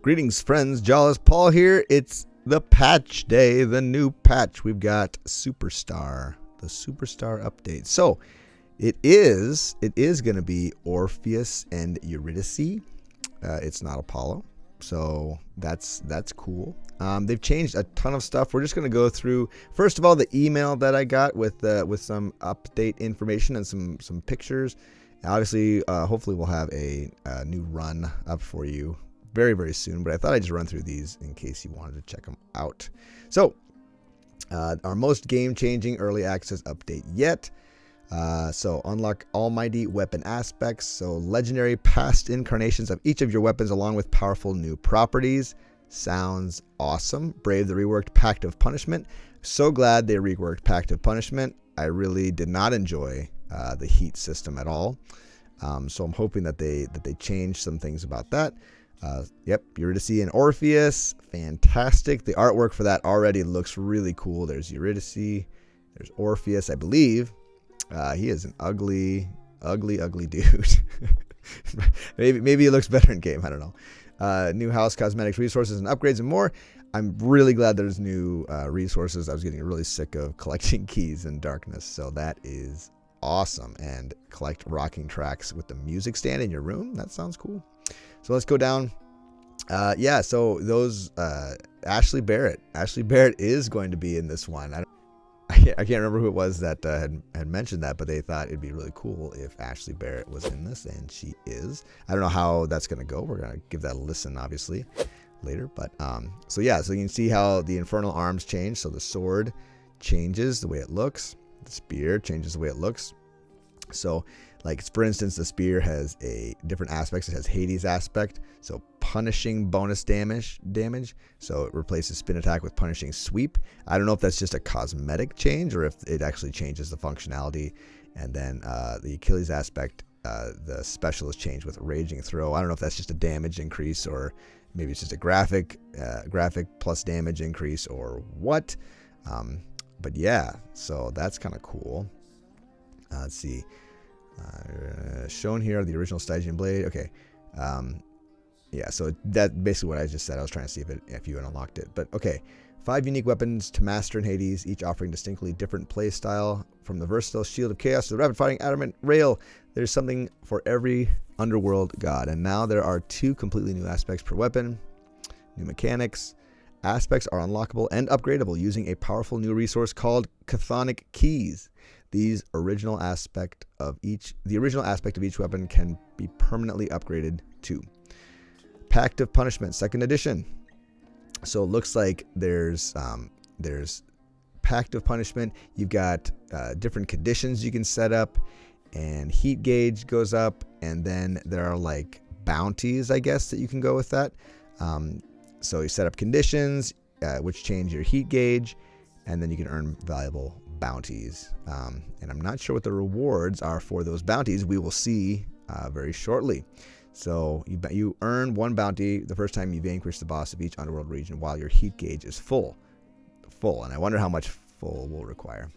Greetings, friends. Jawless Paul here. It's the patch day, the new patch. We've got Superstar, the Superstar update. So it is going to be Orpheus and Eurydice. It's not Apollo. So that's cool. They've changed a ton of stuff. We're just going to go through, first of all, the email that I got with some update information and some pictures. Obviously, hopefully we'll have a new run up for you very, very soon. But I thought I'd just run through these in case you wanted to check them out. So our most game-changing early access update yet. So unlock almighty weapon aspects. So legendary past incarnations of each of your weapons along with powerful new properties. Sounds awesome. Brave the reworked Pact of Punishment. So glad they reworked Pact of Punishment. I really did not enjoy the heat system at all. So I'm hoping that they change some things about that. Yep, Eurydice and Orpheus, fantastic. The artwork for that already looks really cool. There's Eurydice, there's Orpheus, I believe. He is an ugly dude. maybe he looks better in game. I don't know. New house, cosmetics, resources, and upgrades, and more. I'm really glad there's new resources. I was getting really sick of collecting keys in darkness, so that is awesome. And collect rocking tracks with the music stand in your room. That sounds cool. So let's go down. Yeah, so those Ashley Barrett is going to be in this one. I can't remember who it was that had mentioned that, but they thought it'd be really cool if Ashley Barrett was in this, and she is. I don't know how that's going to go. We're going to give that a listen, obviously, later. But so yeah, so you can see how the infernal arms change. So the sword changes the way it looks. The spear changes the way it looks. So, like, for instance, the spear has a different aspects. It has Hades aspect, so punishing bonus damage. So it replaces spin attack with punishing sweep. I don't know if that's just a cosmetic change or if it actually changes the functionality. And then the Achilles aspect, the specialist change with raging throw. I don't know if that's just a damage increase or maybe it's just a graphic plus damage increase or what. But yeah, so that's kind of cool. Let's see. Shown here are the original Stygian blade. Okay. Yeah, so that basically what I just said. I was trying to see if you had unlocked it. But okay. 5 unique weapons to master in Hades, each offering distinctly different play style. From the versatile Shield of Chaos to the rapid-firing adamant rail, there's something for every underworld god. And now there are 2 completely new aspects per weapon. New mechanics. Aspects are unlockable and upgradable using a powerful new resource called Chthonic Keys. The original aspect of each weapon can be permanently upgraded too. Pact of Punishment, 2nd edition. So it looks like there's Pact of Punishment. You've got different conditions you can set up, and heat gauge goes up, and then there are like bounties, I guess, that you can go with that. So you set up conditions which change your heat gauge, and then you can earn valuable bounties. And I'm not sure what the rewards are for those bounties. We will see very shortly. So you earn 1 bounty the first time you vanquish the boss of each underworld region while your heat gauge is full. And I wonder how much full will require.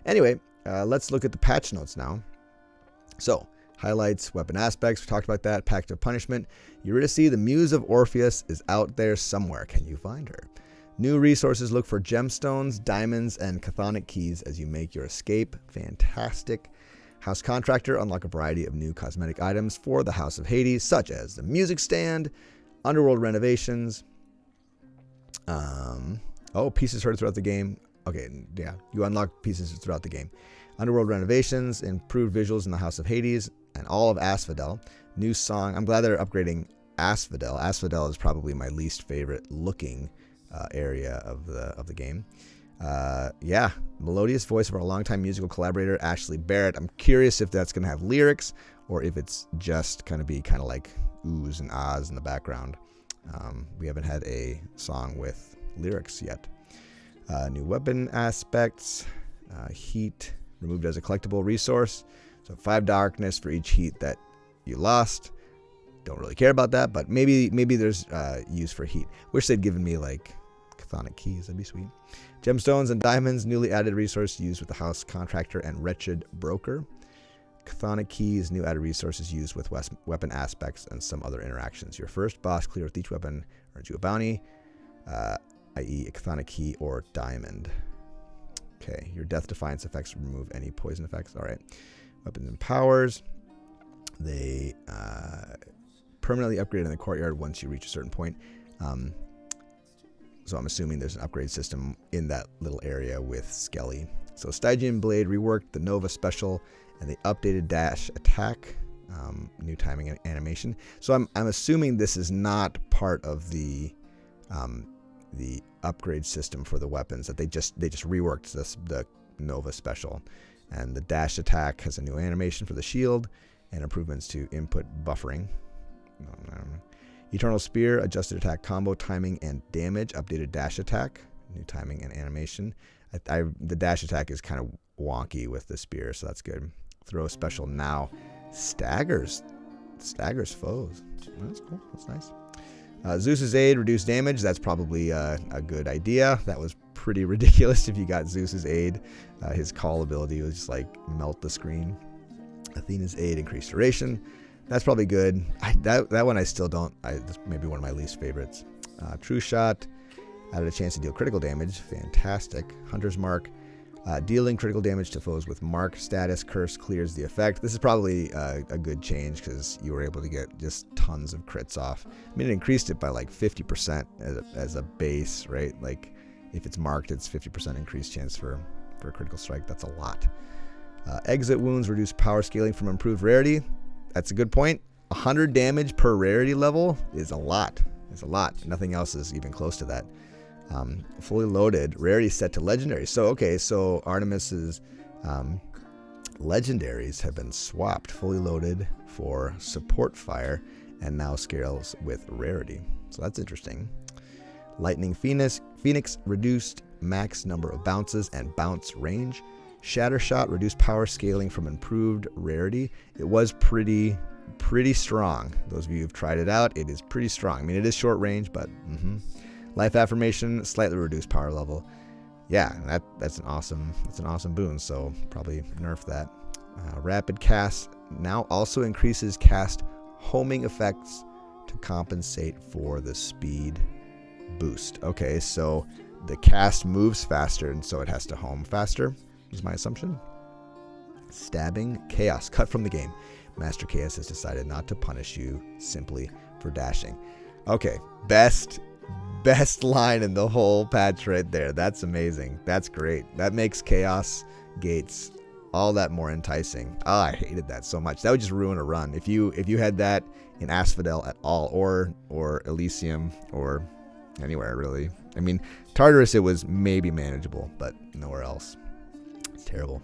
Anyway, let's look at the patch notes now. So highlights, weapon aspects, we talked about that. Pact of Punishment. Eurydice, the muse of Orpheus, is out there somewhere. Can you find her? New resources, look for gemstones, diamonds, and chthonic keys as you make your escape. Fantastic. House Contractor, unlock a variety of new cosmetic items for the House of Hades, such as the music stand, underworld renovations. Pieces heard throughout the game. Okay, yeah, you unlock pieces throughout the game. Underworld renovations, improved visuals in the House of Hades, and all of Asphodel. New song. I'm glad they're upgrading Asphodel. Asphodel is probably my least favorite looking area of the game. Yeah, melodious voice of our longtime musical collaborator Ashley Barrett. I'm curious if that's gonna have lyrics or if it's just gonna be kind of like oohs and ahs in the background. We haven't had a song with lyrics yet. New weapon aspects. Heat removed as a collectible resource. So 5 darkness for each heat that you lost. Don't really care about that, but maybe there's use for heat. Wish they'd given me like chthonic keys. That'd be sweet. Gemstones and diamonds, newly added resource used with the House Contractor and Wretched Broker. Chthonic keys, new added resources used with weapon aspects and some other interactions. Your first boss clear with each weapon earns you a bounty, i.e. a chthonic key or diamond. Okay, your death defiance effects remove any poison effects. All right. Weapons and powers. They permanently upgrade in the courtyard once you reach a certain point. So I'm assuming there's an upgrade system in that little area with Skelly. So Stygian Blade reworked the Nova Special and the updated dash attack, new timing and animation. So I'm assuming this is not part of the upgrade system for the weapons, that they just reworked the Nova Special. And the dash attack has a new animation for the shield and improvements to input buffering. Eternal Spear, adjusted attack combo, timing, and damage. Updated dash attack, new timing and animation. The dash attack is kind of wonky with the spear, so that's good. Throw special now. Staggers foes. That's cool. That's nice. Zeus's Aid, reduced damage. That's probably a good idea. That was pretty ridiculous if you got Zeus's Aid. His call ability was just like melt the screen. Athena's Aid, increased duration. That's probably good. That one I still don't. That's maybe one of my least favorites. True Shot, added a chance to deal critical damage. Fantastic. Hunter's Mark, dealing critical damage to foes with Mark status. Curse clears the effect. This is probably a good change because you were able to get just tons of crits off. I mean, it increased it by like 50% as a base, right? Like if it's marked, it's 50% increased chance for a critical strike. That's a lot. Exit wounds, reduce power scaling from improved rarity. That's a good point. 100 damage per rarity level is a lot. It's a lot. Nothing else is even close to that. Fully loaded, rarity set to legendary. So, okay, so Artemis's legendaries have been swapped. Fully loaded for support fire and now scales with rarity. So that's interesting. Lightning Phoenix reduced max number of bounces and bounce range. Shatter Shot, reduced power scaling from improved rarity. It was pretty strong. Those of you who've tried it out, it is pretty strong. I mean, it is short range, but Life Affirmation, slightly reduced power level. Yeah, that's an awesome boon. So probably nerf that. Rapid Cast now also increases cast homing effects to compensate for the speed boost. Okay, so the cast moves faster, and so it has to home faster. Is my assumption. Stabbing Chaos, cut from the game. Master Chaos has decided not to punish you simply for dashing. Okay, best line in the whole patch right there. That's amazing. That's great. That makes Chaos Gates all that more enticing. Oh, I hated that so much. That would just ruin a run. If you had that in Asphodel at all, or Elysium, or anywhere really. I mean, Tartarus, it was maybe manageable, but nowhere else. Terrible.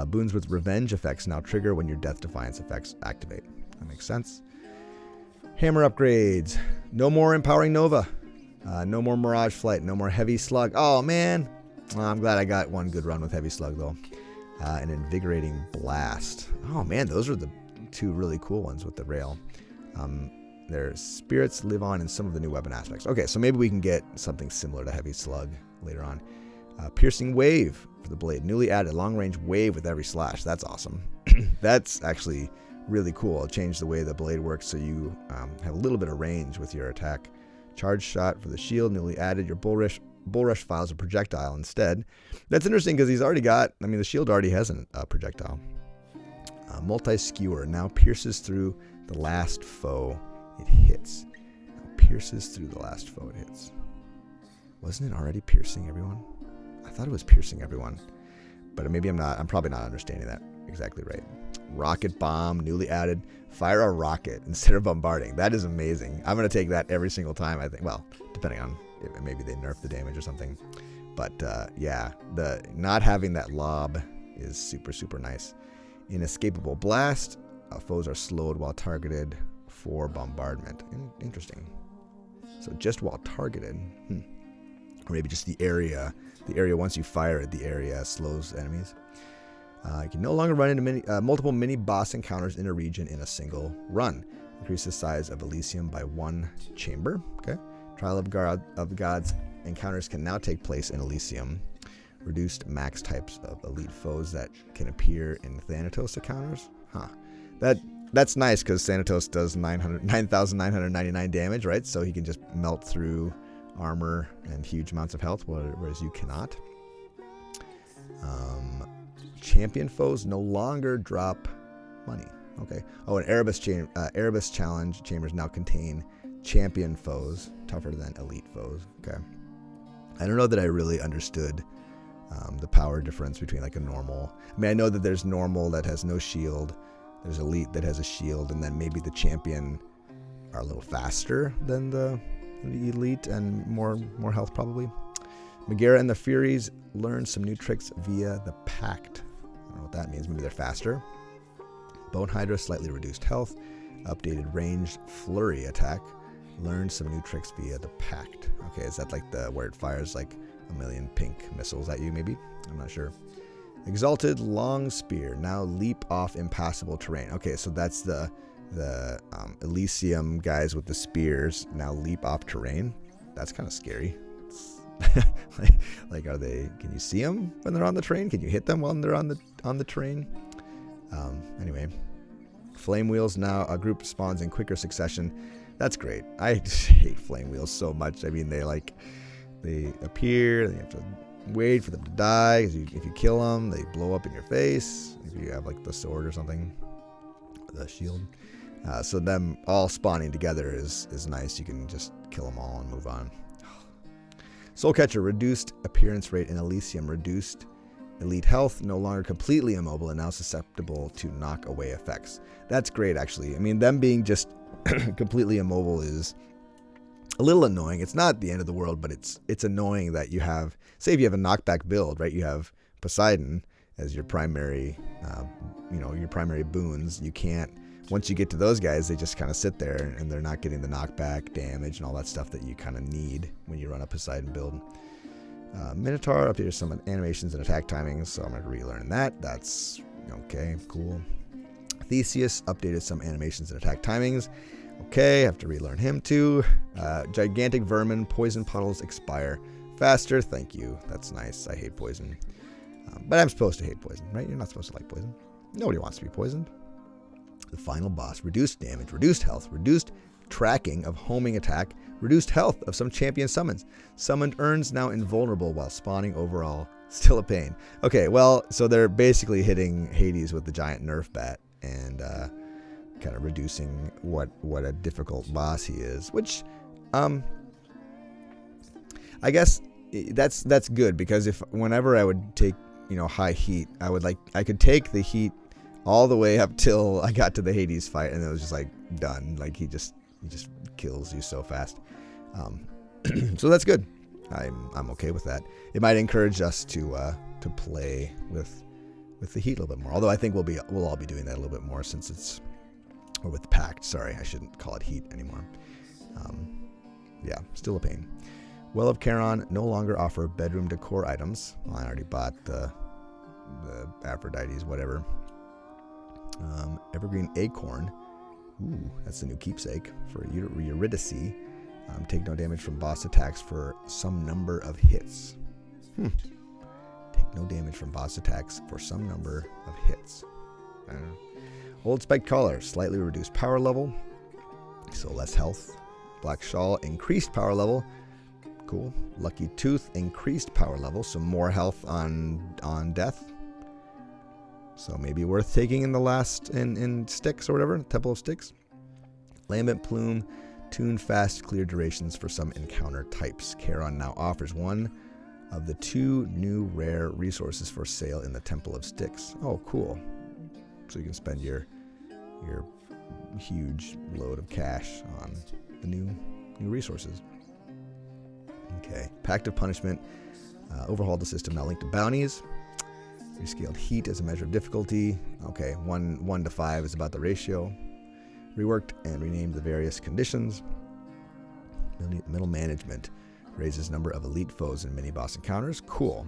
Boons with revenge effects now trigger when your death defiance effects activate. That makes sense. Hammer upgrades. No more empowering Nova. No more Mirage Flight. No more Heavy Slug. Oh man, I'm glad I got one good run with Heavy Slug though. An Invigorating Blast. Oh man, those are the two really cool ones with the rail. Their spirits live on in some of the new weapon aspects. Okay, so maybe we can get something similar to Heavy Slug later on. Piercing Wave for the blade. Newly added long-range wave with every slash. That's awesome. That's actually really cool. It changed the way the blade works so you have a little bit of range with your attack. Charge Shot for the shield. Newly added. Your Bull Rush files a projectile instead. That's interesting because he's already got... I mean, the shield already has a projectile. Multi-Skewer now pierces through the last foe it hits. Now pierces through the last foe it hits. Wasn't it already piercing everyone? I thought it was piercing everyone, but maybe I'm not. I'm probably not understanding that exactly right. Rocket Bomb, newly added. Fire a rocket instead of bombarding. That is amazing. I'm going to take that every single time, I think. Well, depending on if maybe they nerf the damage or something. But yeah, the not having that lob is super, super nice. Inescapable Blast. Foes are slowed while targeted for bombardment. Interesting. So just while targeted. Or maybe just the area. The area, once you fire it, the area slows enemies. You can no longer run into multiple mini-boss encounters in a region in a single run. Increase the size of Elysium by 1 chamber. Okay. Trial of the Gods encounters can now take place in Elysium. Reduced max types of elite foes that can appear in Thanatos encounters. Huh. That's nice because Thanatos does 9,999 damage, right? So he can just melt through armor and huge amounts of health, whereas you cannot. Champion foes no longer drop money. Okay. Oh, and Erebus challenge chambers now contain champion foes tougher than elite foes. Okay. I don't know that I really understood the power difference between like a normal. I mean, I know that there's normal that has no shield. There's elite that has a shield, and then maybe the champion are a little faster than the elite and more health probably. Megara and the Furies learn some new tricks via the Pact. I don't know what that means. Maybe they're faster. Bone Hydra slightly reduced health. Updated ranged flurry attack. Learned some new tricks via the Pact. Okay, is that like where it fires like a million pink missiles at you maybe? I'm not sure. Exalted long spear. Now leap off impassable terrain. Okay, so that's the Elysium guys with the spears now leap off terrain. That's kind of scary. like are they? Can you see them when they're on the train? Can you hit them while they're on the train? Anyway, flame wheels now a group spawns in quicker succession. That's great. I just hate flame wheels so much. I mean, they appear. And you have to wait for them to die. Because if you kill them, they blow up in your face. If you have like the sword or something, the shield. So them all spawning together is nice. You can just kill them all and move on. Soulcatcher, reduced appearance rate in Elysium, reduced elite health, no longer completely immobile and now susceptible to knock away effects. That's great, actually. I mean, them being just completely immobile is a little annoying. It's not the end of the world, but it's annoying that you have, say if you have a knockback build, right? You have Poseidon as your primary, your primary boons. You can't, once you get to those guys, they just kind of sit there and they're not getting the knockback damage and all that stuff that you kind of need when you run a Poseidon build. Minotaur, up here some animations and attack timings, so I'm going to relearn that. That's okay, cool. Theseus updated some animations and attack timings. Okay, I have to relearn him too. Gigantic vermin, poison puddles expire faster. Thank you. That's nice. I hate poison. But I'm supposed to hate poison, right? You're not supposed to like poison. Nobody wants to be poisoned. The final boss, reduced damage, reduced health, reduced tracking of homing attack, reduced health of some champion summons. Summoned urns now invulnerable while spawning overall. Still a pain. Okay, well, so they're basically hitting Hades with the giant nerf bat and kind of reducing what a difficult boss he is, which I guess that's good, because whenever I would take high heat, I could take the heat all the way up till I got to the Hades fight, and it was just like done. Like he just kills you so fast. So that's good. I'm okay with that. It might encourage us to play with the heat a little bit more. Although I think we'll all be doing that a little bit more since it's, or with Pact. Sorry, I shouldn't call it heat anymore. Yeah, still a pain. Well of Charon no longer offer bedroom decor items. Well, I already bought the Aphrodite's, whatever. Evergreen Acorn. Ooh, that's the new keepsake for Eurydice. Take no damage from boss attacks for some number of hits. Take no damage from boss attacks for some number of hits. Old Spike Collar, slightly reduced power level, so less health. Black Shawl, increased power level. Cool. Lucky Tooth, increased power level, so more health on death. So maybe worth taking in the last in Styx or whatever, Temple of Styx. Lambent Plume, tune fast, clear durations for some encounter types. Charon now offers one of the 2 new rare resources for sale in the Temple of Styx. Oh, cool. So you can spend your huge load of cash on the new resources. Okay. Pact of Punishment. Overhauled the system, now linked to bounties. Rescaled heat as a measure of difficulty. Okay, 1 to 5 is about the ratio. Reworked and renamed the various conditions. Middle management raises number of elite foes in mini boss encounters. Cool.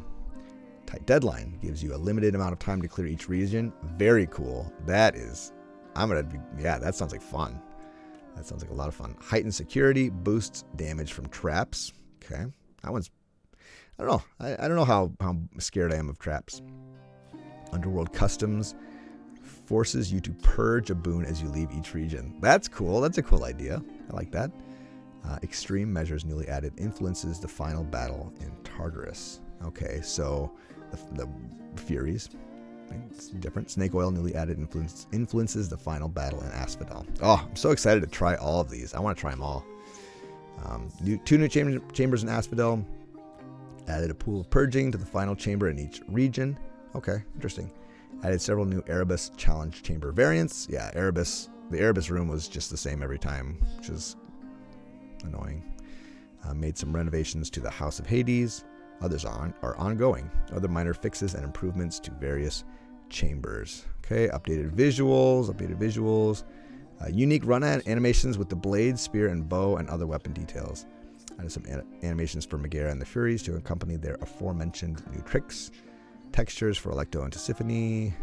Tight deadline gives you a limited amount of time to clear each region. Very cool. That sounds like fun. That sounds like a lot of fun. Heightened security boosts damage from traps. Okay, that one's, I don't know. I don't know how scared I am of traps. Underworld Customs, forces you to purge a boon as you leave each region. That's cool. That's a cool idea. I like that. Extreme measures newly added influences the final battle in Tartarus. Okay, so the Furies. It's different. Snake oil newly added influences the final battle in Asphodel. Oh, I'm so excited to try all of these. I want to try them all. Two new chambers in Asphodel. Added a pool of purging to the final chamber in each region. Okay, interesting. Added several new Erebus challenge chamber variants. Yeah, Erebus. The Erebus room was just the same every time, which is annoying. Made some renovations to the House of Hades. Others are ongoing. Other minor fixes and improvements to various chambers. Okay, updated visuals. Unique run animations with the blade, spear, and bow, and other weapon details. Added some animations for Megara and the Furies to accompany their aforementioned new tricks. Textures for Electo and Tisiphone.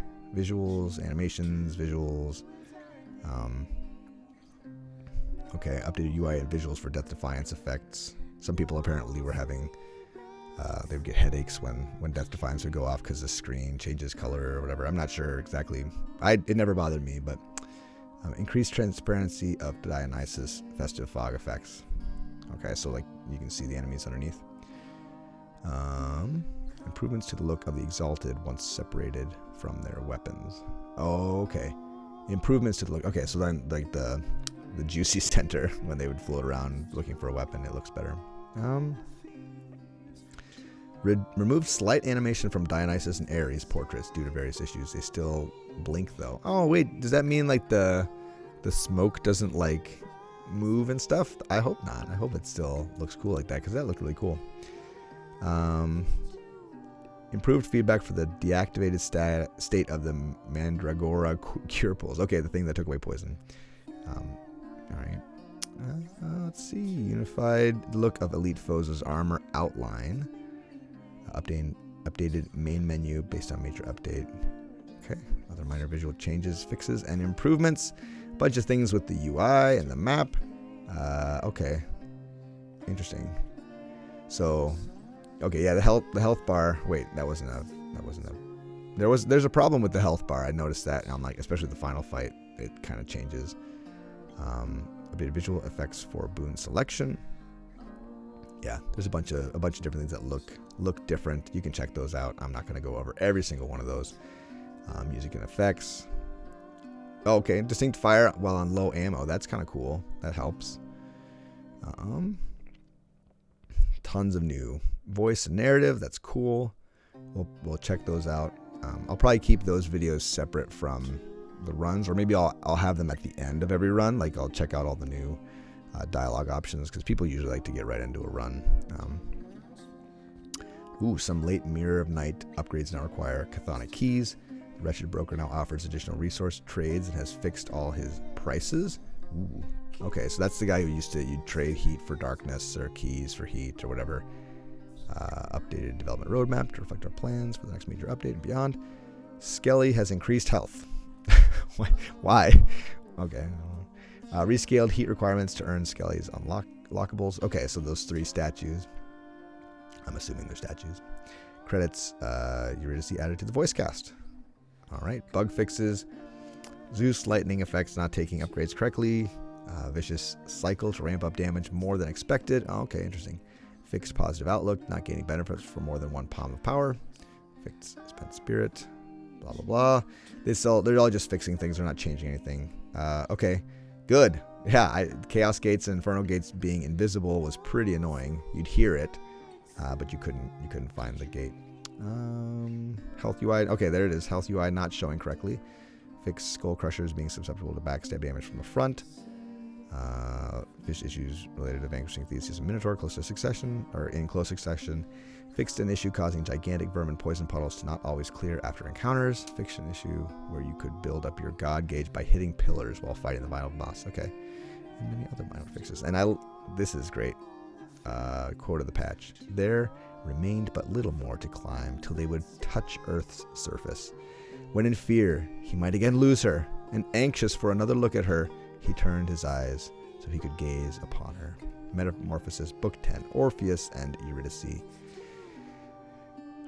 Animations, visuals. Okay, updated UI and visuals for Death Defiance effects. Some people apparently were having, they would get headaches when Death Defiance would go off because the screen changes color or whatever. I'm not sure exactly. It never bothered me, but increased transparency of Dionysus festive fog effects. Okay, so like you can see the enemies underneath. Improvements to the look of the Exalted once separated from their weapons. Oh, okay. Improvements to the look. Okay, so then like the juicy center, when they would float around looking for a weapon, it looks better. Removed slight animation from Dionysus and Ares portraits due to various issues. They still blink though. Oh wait, does that mean like the smoke doesn't like move and stuff? I hope not. I hope it still looks cool like that, because that looked really cool. Improved feedback for the deactivated state of the Mandragora cure pools. Okay, the thing that took away poison. All right. Let's see. Unified look of Elite Foes' armor outline. Updated main menu based on major update. Okay. Other minor visual changes, fixes, and improvements. Bunch of things with the UI and the map. Okay. Interesting. So, okay, yeah, the health bar. Wait, there's a problem with the health bar. I noticed that, and I'm like, especially the final fight, it kind of changes. Updated visual effects for boon selection. Yeah, there's a bunch of different things that look different. You can check those out. I'm not going to go over every single one of those. Music and effects. Okay, distinct fire while on low ammo. That's kind of cool. That helps. Tons of new voice and narrative. That's cool. We'll check those out. I'll probably keep those videos separate from the runs, or maybe I'll have them at the end of every run. Like I'll check out all the new dialogue options, because people usually like to get right into a run. Some late Mirror of Night upgrades now require chthonic keys. The Wretched Broker now offers additional resource trades and has fixed all his prices. Ooh. Okay, so that's the guy who you'd trade heat for darkness or keys for heat or whatever. Updated development roadmap to reflect our plans for the next major update and beyond. Skelly has increased health. Why? Okay. Rescaled heat requirements to earn Skelly's unlockables. Okay, so those 3 statues. I'm assuming they're statues. Credits, Eurydice added to the voice cast. Alright, bug fixes. Zeus lightning effects not taking upgrades correctly. Vicious cycle to ramp up damage more than expected. Oh, okay, interesting. Fixed positive outlook, not gaining benefits for more than 1 palm of power. Fixed spent spirit. Blah, blah, blah. They're all just fixing things. They're not changing anything. Okay, good. Yeah, Chaos Gates and Inferno Gates being invisible was pretty annoying. You'd hear it, but you couldn't find the gate. Health UI. Okay, there it is. Health UI not showing correctly. Fixed Skull Crushers being susceptible to backstab damage from the front. Fish issues related to vanquishing Theseus and Minotaur in close succession. Fixed an issue causing gigantic vermin poison puddles to not always clear after encounters. Fixed an issue where you could build up your god gauge by hitting pillars while fighting the final boss. Okay. And many other minor fixes. And this is great. Quote of the patch. There remained but little more to climb till they would touch Earth's surface. When in fear, he might again lose her, and anxious for another look at her, he turned his eyes so he could gaze upon her. Metamorphosis, Book 10, Orpheus and Eurydice.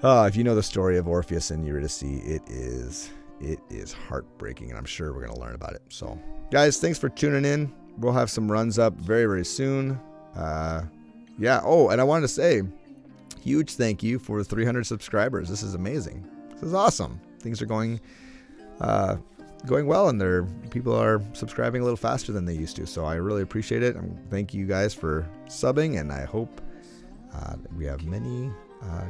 If you know the story of Orpheus and Eurydice, it is it is heartbreaking, and I'm sure we're going to learn about it. So, guys, thanks for tuning in. We'll have some runs up very, very soon. Yeah. Oh, and I wanted to say, huge thank you for 300 subscribers. This is amazing. This is awesome. Things are going well, and people are subscribing a little faster than they used to. So I really appreciate it. Thank you guys for subbing, and I hope we have many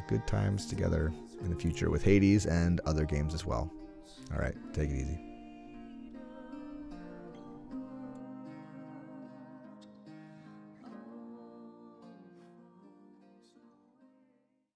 good times together in the future with Hades and other games as well. All right, take it easy.